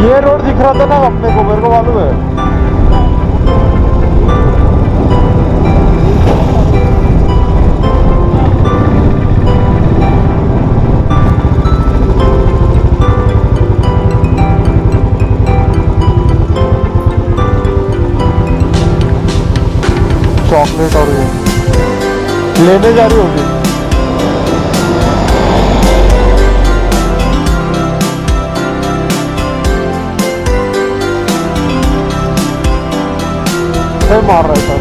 ये रोड दिख रहा था ना अपने को, मेरे को मालूम है। चॉकलेट और ये लेने जा रही होगी। मार रहा था।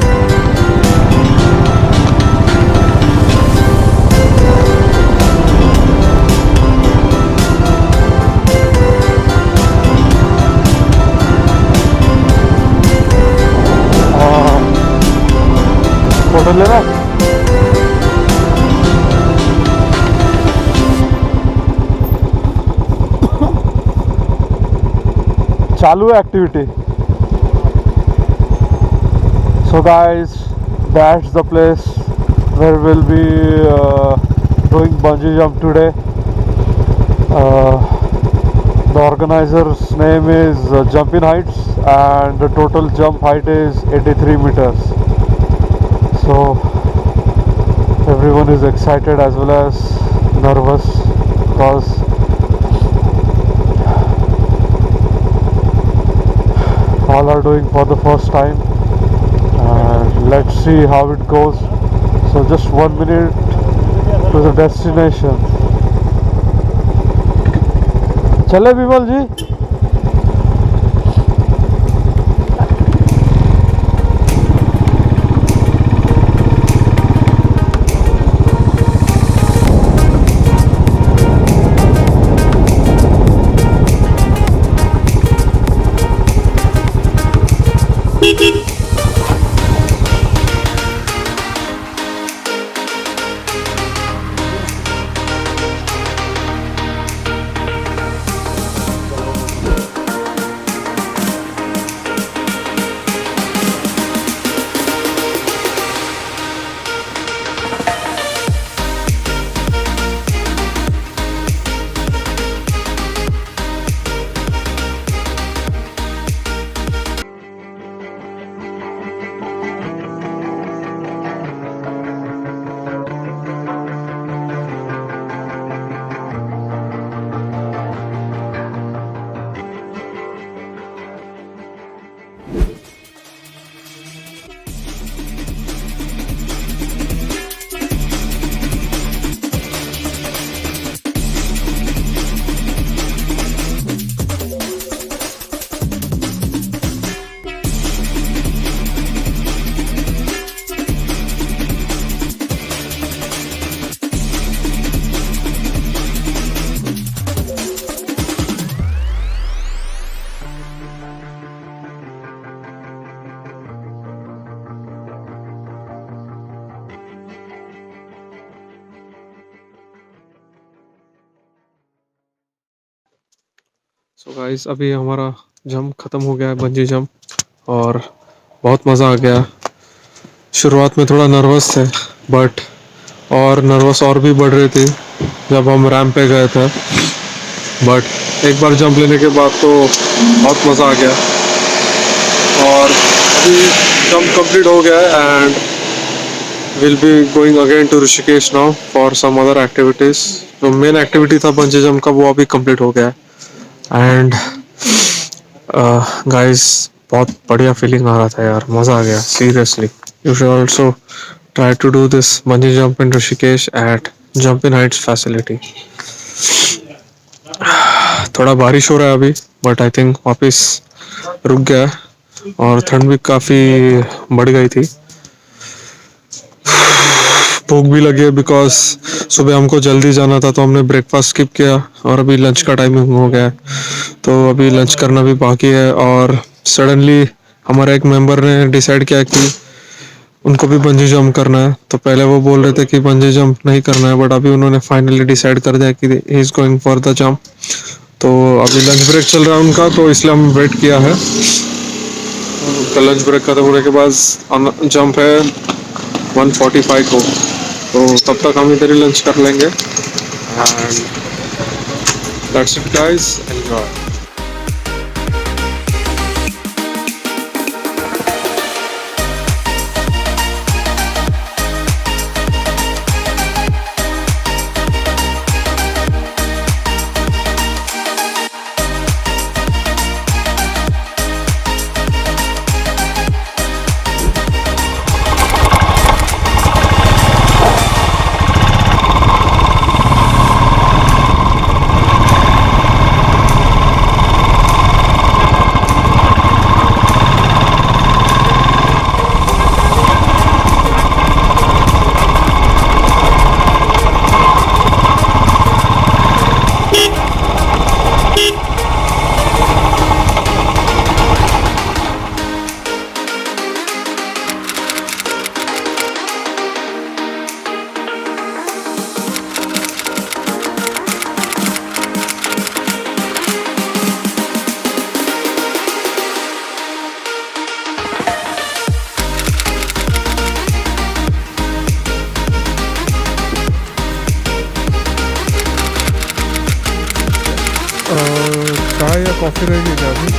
फोटो लेना चालू है activity. So guys, that's the place where we'll be doing bungee jump today. The organizer's name is Jumping Heights and the total jump height is 83 meters. So everyone is excited as well as nervous because all are doing for the first time. Let's see how it goes. So just 1 minute to the destination. चले विमल जी। So guys, अभी हमारा jump ख़त्म हो गया है, bungee jump, और बहुत मज़ा आ गया। शुरुआत में थोड़ा नर्वस थे, बट और नर्वस और भी बढ़ रही थी जब हम रैंप पे गए थे, बट एक बार जंप लेने के बाद तो बहुत मज़ा आ गया। और अभी जंप कंप्लीट हो गया है and will be going again to Rishikesh now for some other activities. जो मेन एक्टिविटी था बंजी जंप का, वो अभी कंप्लीट हो गया है। एंड गाइस, बहुत बढ़िया फीलिंग आ रहा था यार, मज़ा आ गया seriously. You should also try to do this bungee jump in Rishikesh at jump in heights facility. थोड़ा बारिश हो रहा है अभी, बट आई थिंक वापस रुक गया है और ठंड भी काफ़ी बढ़ गई थी। भूख भी लगी है बिकॉज सुबह हमको जल्दी जाना था, तो हमने ब्रेकफास्ट स्किप किया और अभी लंच का टाइमिंग हो गया है, तो अभी लंच करना भी बाकी है। और सडनली हमारा एक मेंबर ने डिसाइड किया कि उनको भी बंजी जंप करना है। तो पहले वो बोल रहे थे कि बंजी जंप नहीं करना है, बट अभी उन्होंने फाइनली डिसाइड कर दिया कि he is going for the jump. तो अभी लंच ब्रेक चल रहा है उनका, तो इसलिए हम वेट किया है। उनका लंच ब्रेक खत्म होने के बाद जंप है 1:45 को, तो तब तक हम इधर ही लंच कर लेंगे। And that's it guys, enjoy. चाय या कॉफ़ी रहेगी क्या अभी?